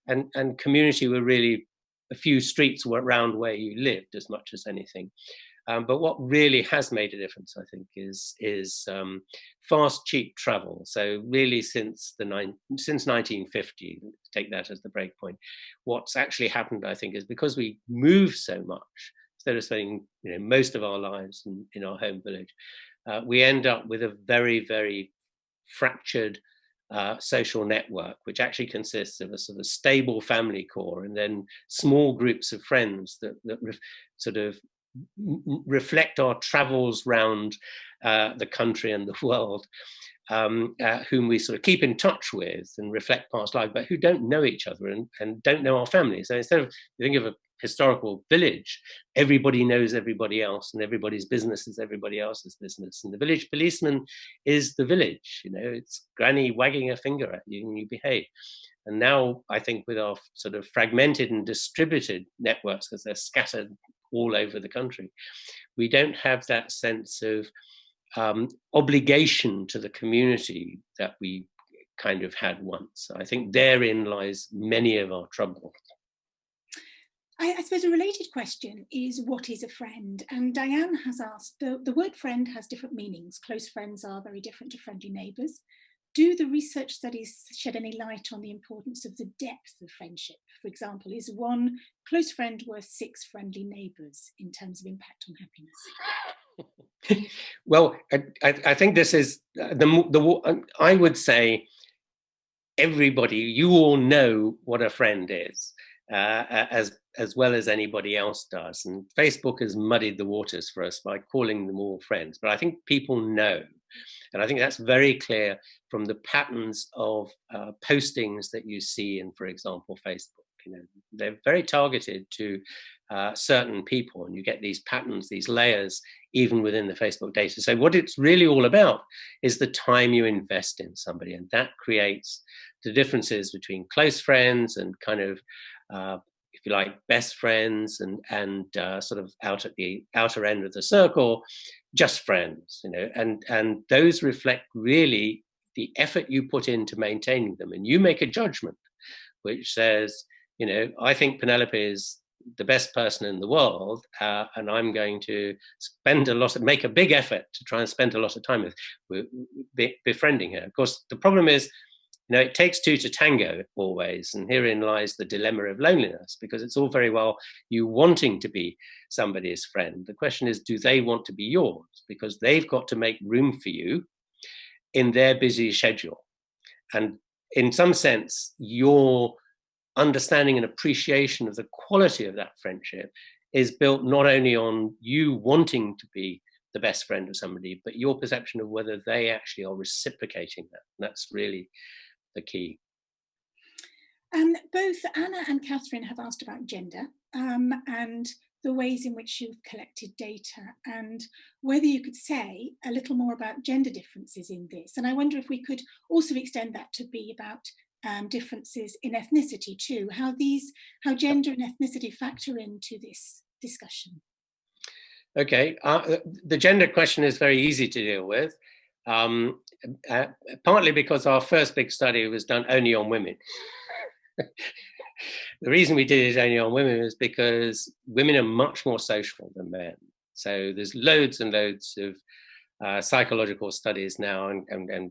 and community were really a few streets around where you lived as much as anything. But what really has made a difference, I think, is fast, cheap travel. So really, since 1950, take that as the break point, what's actually happened, I think, is because we move so much, instead of spending most of our lives in our home village, we end up with a very, very fractured social network, which actually consists of a sort of stable family core and then small groups of friends that sort of reflect our travels around the country and the world, whom we sort of keep in touch with and reflect past life, but who don't know each other and don't know our family. So instead of, you think of a historical village, everybody knows everybody else, and everybody's business is everybody else's business. And the village policeman is the village, it's granny wagging a finger at you and you behave. And now I think with our sort of fragmented and distributed networks, because they're scattered all over the country, we don't have that sense of obligation to the community that we kind of had once. I think therein lies many of our troubles. I suppose a related question is, what is a friend? And Diane has asked, the word friend has different meanings. Close friends are very different to friendly neighbours. Do the research studies shed any light on the importance of the depth of friendship? For example, is one close friend worth 6 friendly neighbours in terms of impact on happiness? Well, I think this is I would say everybody, you all know what a friend is, as well as anybody else does. And Facebook has muddied the waters for us by calling them all friends. But I think people know. And I think that's very clear from the patterns of postings that you see in, for example, Facebook. They're very targeted to certain people, and you get these patterns, these layers, even within the Facebook data. So what it's really all about is the time you invest in somebody, and that creates the differences between close friends and kind of, if you like, best friends, and sort of out at the outer end of the circle, just friends, and those reflect really the effort you put into maintaining them. And you make a judgment which says, I think Penelope is the best person in the world, and I'm going to make a big effort to try and spend a lot of time with befriending her. Of course, the problem is, it takes 2 to tango always, and herein lies the dilemma of loneliness, because it's all very well you wanting to be somebody's friend. The question is, do they want to be yours? Because they've got to make room for you in their busy schedule. And in some sense, your understanding and appreciation of the quality of that friendship is built not only on you wanting to be the best friend of somebody, but your perception of whether they actually are reciprocating that. And that's really the key. Both Anna and Catherine have asked about gender and the ways in which you've collected data, and whether you could say a little more about gender differences in this. And I wonder if we could also extend that to be about differences in ethnicity too, how gender and ethnicity factor into this discussion. Okay, the gender question is very easy to deal with, partly because our first big study was done only on women. The reason we did it only on women is because women are much more social than men. So there's loads and loads of psychological studies now, and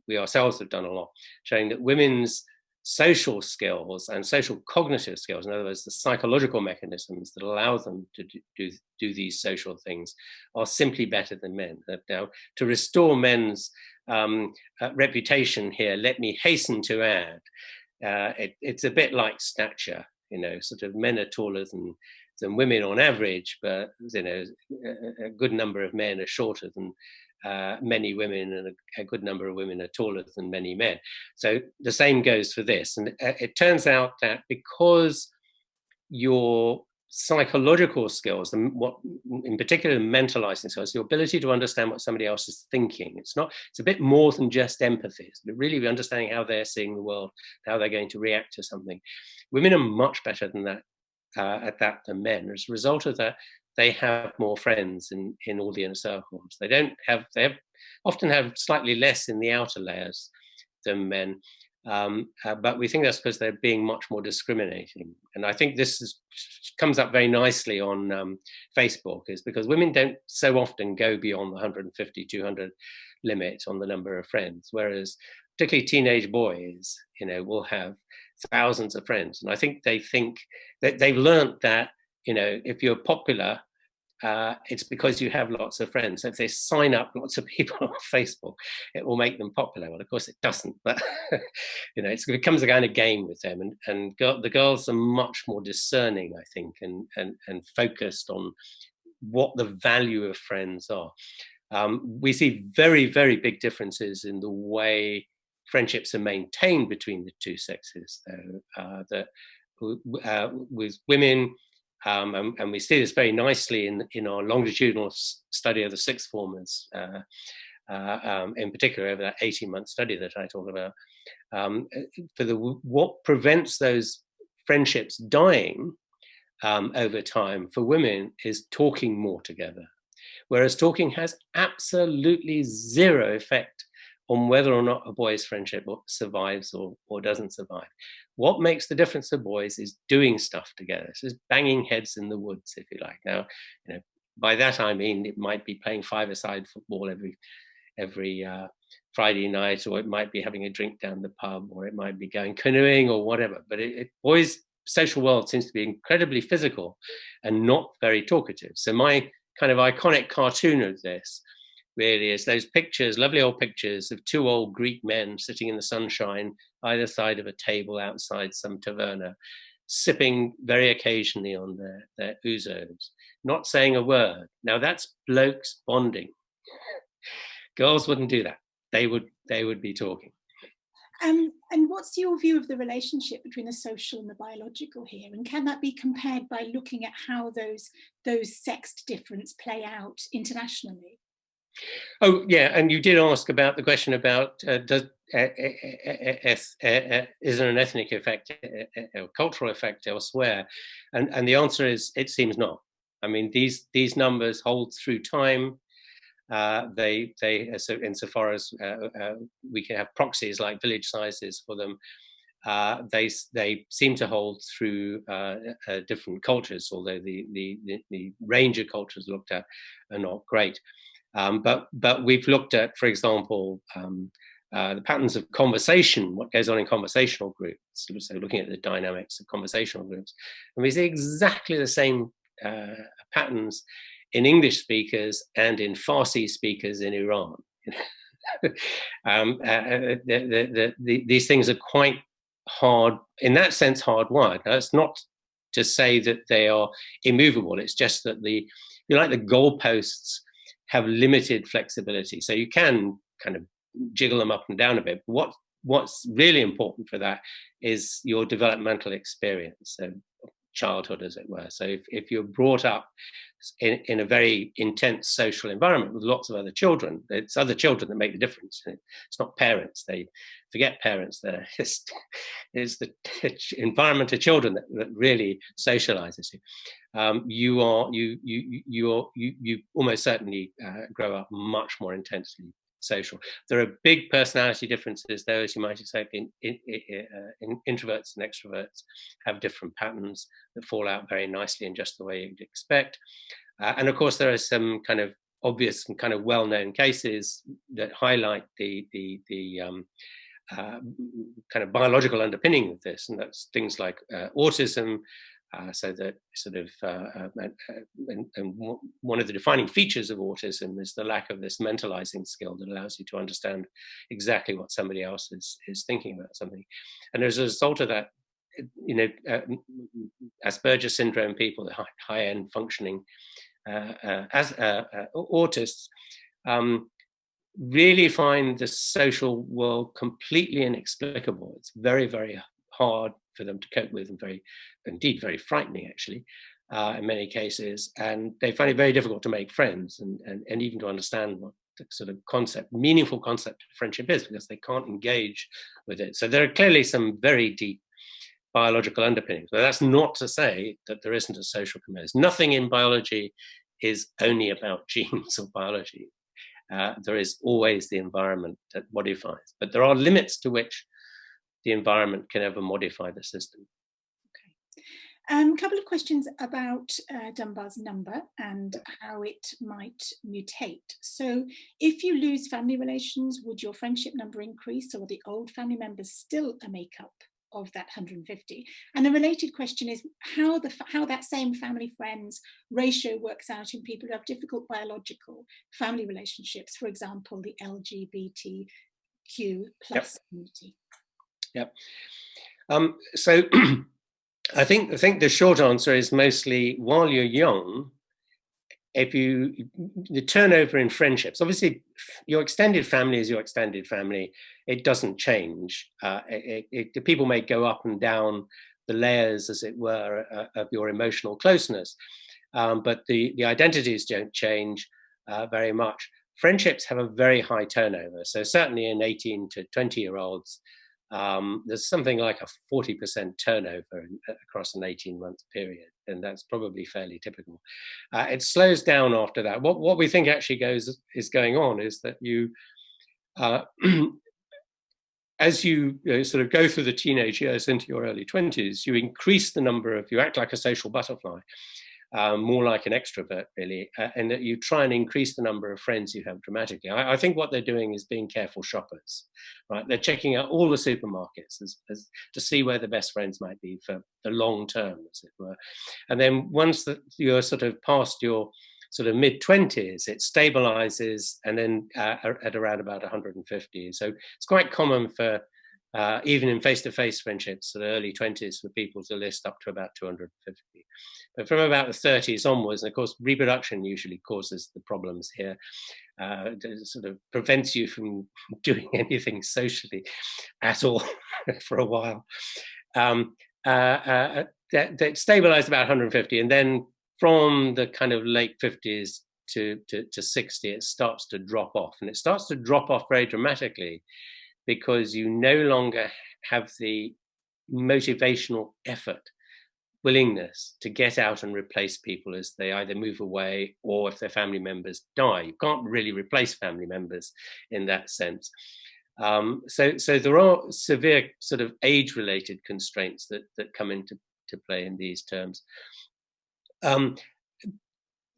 we ourselves have done a lot, showing that women's social skills and social cognitive skills, in other words, the psychological mechanisms that allow them to do these social things, are simply better than men. Now, to restore men's reputation here, let me hasten to add, it's a bit like stature, sort of men are taller than women on average, but a good number of men are shorter than many women, and a good number of women are taller than many men. So the same goes for this. And it turns out that because your psychological skills, and what in particular mentalizing skills, your ability to understand what somebody else is thinking, it's a bit more than just empathy. It's really understanding how they're seeing the world, how they're going to react to something. Women are much better than that at that than men. As a result of that, they have more friends in all the inner circles. They often have slightly less in the outer layers than men. But we think that's because they're being much more discriminating. And I think this comes up very nicely on Facebook, is because women don't so often go beyond the 150, 200 limit on the number of friends, whereas particularly teenage boys, will have thousands of friends. And I think that they've learned that, if you're popular, it's because you have lots of friends. So if they sign up lots of people on Facebook, it will make them popular. Well, of course it doesn't, but it becomes a kind of game with them. And the girls are much more discerning, I think, and focused on what the value of friends are. We see very, very big differences in the way friendships are maintained between the two sexes, though. With women, and we see this very nicely in our longitudinal study of the sixth formers, in particular over that 18-month study that I talked about. What prevents those friendships dying over time for women is talking more together, whereas talking has absolutely zero effect on whether or not a boy's friendship survives or doesn't survive. What makes the difference for boys is doing stuff together. So it's banging heads in the woods, if you like. Now, by that I mean it might be playing five-a-side football every Friday night, or it might be having a drink down the pub, or it might be going canoeing or whatever. But boys' social world seems to be incredibly physical and not very talkative. So my kind of iconic cartoon of this really is those pictures, lovely old pictures of two old Greek men sitting in the sunshine either side of a table outside some taverna, sipping very occasionally on their ouzos, not saying a word. Now that's blokes bonding. Girls wouldn't do that. They would be talking. And what's your view of the relationship between the social and the biological here? And can that be compared by looking at how those sexed differences play out internationally? Oh, yeah, and you did ask about the question about is there an ethnic effect, a cultural effect elsewhere? And the answer is, it seems not. I mean, these numbers hold through time. They so insofar as we can have proxies like village sizes for them, they seem to hold through different cultures, although the range of cultures looked at are not great. But we've looked at, for example, the patterns of conversation, what goes on in conversational groups, so looking at the dynamics of conversational groups. And we see exactly the same patterns in English speakers and in Farsi speakers in Iran. These things are quite hard, in that sense, hardwired. Now, it's not to say that they are immovable. It's just that the goalposts have limited flexibility. So you can kind of jiggle them up and down a bit. What what's really important for that is your developmental experience, so childhood, as it were. So if you're brought up in a very intense social environment with lots of other children, it's other children that make the difference. It's not parents. They forget parents. It's the environment of children that really socializes you. You almost certainly grow up much more intensely social. There are big personality differences, though, as you might expect. In introverts and extroverts have different patterns that fall out very nicely in just the way you'd expect. And of course, there are some kind of obvious and kind of well-known cases that highlight the kind of biological underpinning of this, and that's things like autism. So that sort of, and one of the defining features of autism is the lack of this mentalizing skill that allows you to understand exactly what somebody else is thinking about something. And as a result of that, Asperger's syndrome people, high-end functioning as autists, really find the social world completely inexplicable. It's very, very hard for them to cope with, and indeed very frightening, actually, in many cases. And they find it very difficult to make friends and even to understand what the sort of meaningful concept of friendship is, because they can't engage with it. So there are clearly some very deep biological underpinnings. But that's not to say that there isn't a social component. Nothing in biology is only about genes or biology. There is always the environment that modifies, but there are limits to which the environment can ever modify the system. Okay. A couple of questions about Dunbar's number and how it might mutate. So if you lose family relations, would your friendship number increase, or the old family members still a makeup of that 150? And a related question is how that same family friends ratio works out in people who have difficult biological family relationships, for example, the LGBTQ plus community. Yep. So I think the short answer is mostly while you're young, the turnover in friendships, obviously your extended family is your extended family. It doesn't change. The people may go up and down the layers, as it were, of your emotional closeness, but the identities don't change very much. Friendships have a very high turnover. So certainly in 18 to 20-year-olds, there's something like a 40% turnover across an 18-month period, and that's probably fairly typical. It slows down after that. What we think actually is going on is that you, as you sort of go through the teenage years into your early 20s, you increase the number of, you act like a social butterfly, more like an extrovert, really, and that you try and increase the number of friends you have dramatically. I think what they're doing is being careful shoppers, right? They're checking out all the supermarkets as to see where the best friends might be for the long term, as it were. And then once you're sort of past your sort of mid-20s, it stabilizes, and then at around about 150. So it's quite common for, even in face-to-face friendships, the early 20s, for people to list up to about 250. But from about the 30s onwards, and of course, reproduction usually causes the problems here, it sort of prevents you from doing anything socially at all for a while. That stabilized about 150, and then from the kind of late 50s to 60, it starts to drop off. And it starts to drop off very dramatically because you no longer have the motivational effort, willingness to get out and replace people as they either move away or if their family members die. You can't really replace family members in that sense. So there are severe sort of age-related constraints that come into play in these terms.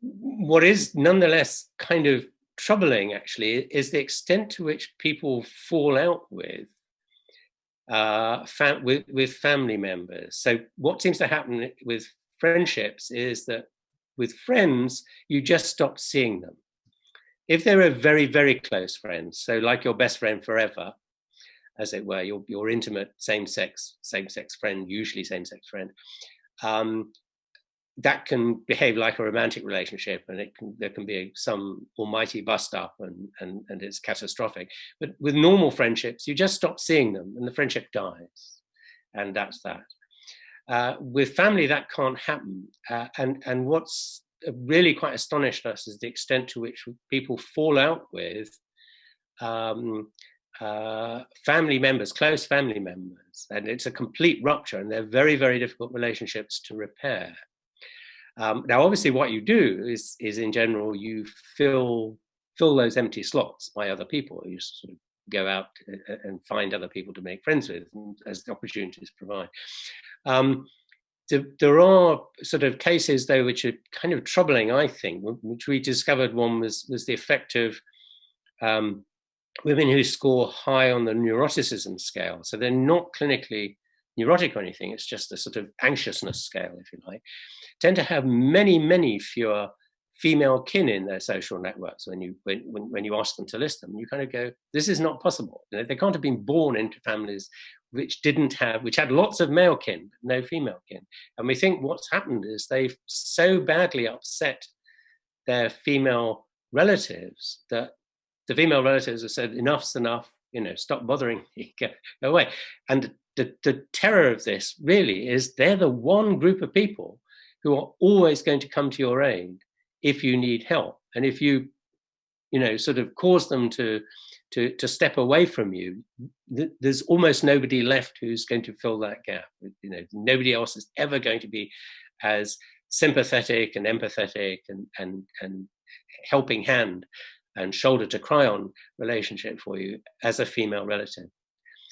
What is nonetheless kind of troubling, actually, is the extent to which people fall out with family members. So what seems to happen with friendships is that with friends, you just stop seeing them. If they're a very, very close friend, so like your best friend forever, as it were, your intimate same-sex friend, usually same-sex friend, that can behave like a romantic relationship, and there can be some almighty bust up, and it's catastrophic. But with normal friendships, you just stop seeing them and the friendship dies, and that's that. With family, that can't happen. And what's really quite astonished us is the extent to which people fall out with family members, close family members, and it's a complete rupture, and they're very, very difficult relationships to repair. Now, obviously, what you do is in general, you fill those empty slots by other people. You sort of go out and find other people to make friends with, as the opportunities provide. There are sort of cases, though, which are kind of troubling, I think, which we discovered. One was the effect of women who score high on the neuroticism scale. So they're not clinically neurotic or anything, it's just a sort of anxiousness scale, if you like, tend to have many, many fewer female kin in their social networks when you ask them to list them. You kind of go, this is not possible. You know, they can't have been born into families which had lots of male kin, but no female kin. And we think what's happened is they've so badly upset their female relatives that the female relatives have said, enough's enough, you know, stop bothering me, go away. And the terror of this really is they're the one group of people who are always going to come to your aid if you need help. And if you know, sort of cause them to step away from you, there's almost nobody left who's going to fill that gap. You know, nobody else is ever going to be as sympathetic and empathetic and helping hand and shoulder to cry on relationship for you as a female relative.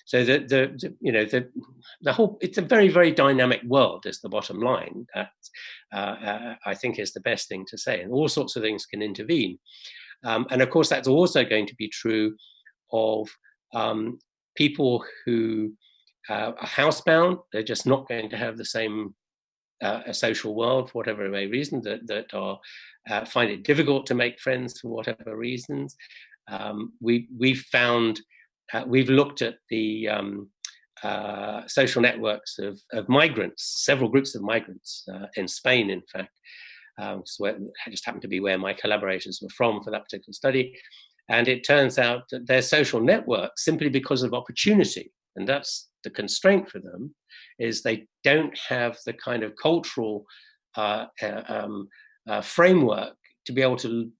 So the whole, it's a very, very dynamic world is the bottom line. That I think is the best thing to say, and all sorts of things can intervene. And of course, that's also going to be true of people who are housebound. They're just not going to have the same a social world for whatever reason, that are find it difficult to make friends for whatever reasons. We've found. We've looked at the social networks of migrants, several groups of migrants in Spain, in fact, where it just happened to be where my collaborators were from for that particular study. And it turns out that their social network, simply because of opportunity, and that's the constraint for them, is they don't have the kind of cultural framework to be able to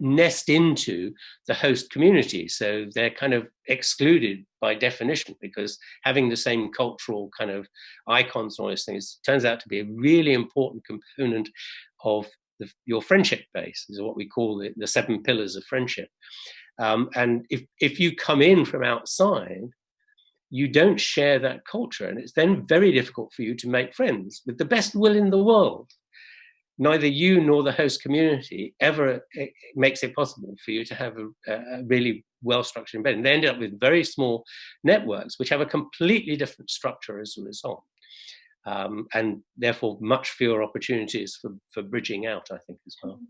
nest into the host community. So they're kind of excluded by definition, because having the same cultural kind of icons and all those things turns out to be a really important component of your friendship base, is what we call the 7 pillars of friendship. And if you come in from outside, you don't share that culture, and it's then very difficult for you to make friends with the best will in the world. Neither you nor the host community ever makes it possible for you to have a really well-structured embedding. They end up with very small networks, which have a completely different structure as a result, and therefore much fewer opportunities for bridging out, I think, as well.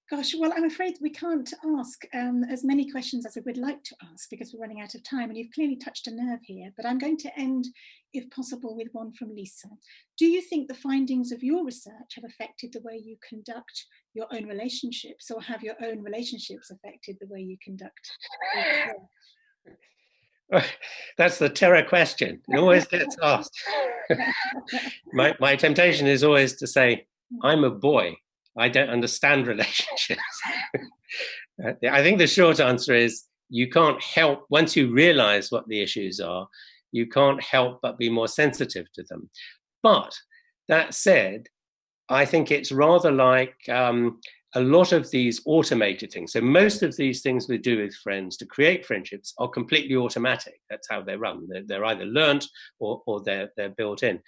Gosh, well, I'm afraid we can't ask as many questions as we would like to ask, because we're running out of time, and you've clearly touched a nerve here. But I'm going to end, if possible, with one from Lisa. Do you think the findings of your research have affected the way you conduct your own relationships, or have your own relationships affected the way you conduct your That's the terror question. It always gets asked. My temptation is always to say, I'm a boy. I don't understand relationships. I think the short answer is you can't help, once you realize what the issues are, you can't help but be more sensitive to them. But that said, I think it's rather like a lot of these automated things. So most of these things we do with friends to create friendships are completely automatic. That's how they run. They're either learned or they're built in.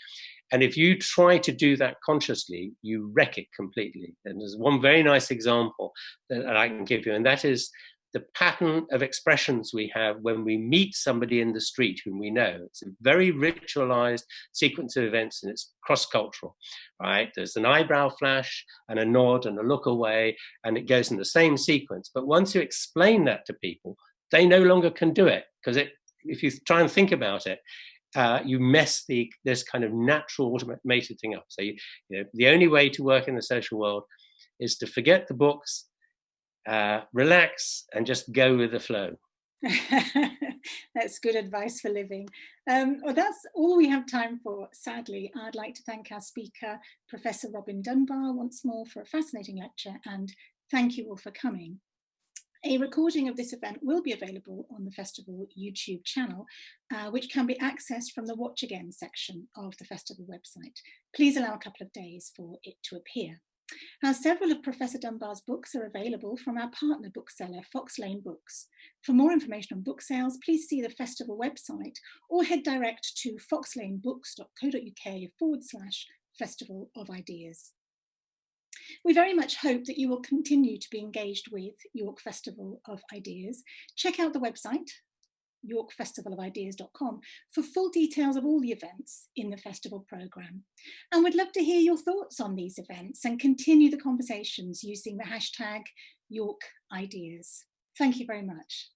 And if you try to do that consciously, you wreck it completely. And there's one very nice example that I can give you, and that is the pattern of expressions we have when we meet somebody in the street whom we know. It's a very ritualized sequence of events, and it's cross-cultural, right? There's an eyebrow flash and a nod and a look away, and it goes in the same sequence. But once you explain that to people, they no longer can do it, because if you try and think about it, you mess this kind of natural automated thing up. So the only way to work in the social world is to forget the books, relax, and just go with the flow. That's good advice for living. Well, that's all we have time for, sadly. I'd like to thank our speaker, Professor Robin Dunbar, once more for a fascinating lecture, and thank you all for coming. A recording of this event will be available on the festival YouTube channel, which can be accessed from the Watch Again section of the festival website. Please allow a couple of days for it to appear. Now, several of Professor Dunbar's books are available from our partner bookseller, Fox Lane Books. For more information on book sales, please see the festival website or head direct to foxlanebooks.co.uk/Festival of Ideas. We very much hope that you will continue to be engaged with York Festival of Ideas. Check out the website, yorkfestivalofideas.com, for full details of all the events in the festival programme. And we'd love to hear your thoughts on these events and continue the conversations using the hashtag YorkIdeas. Thank you very much.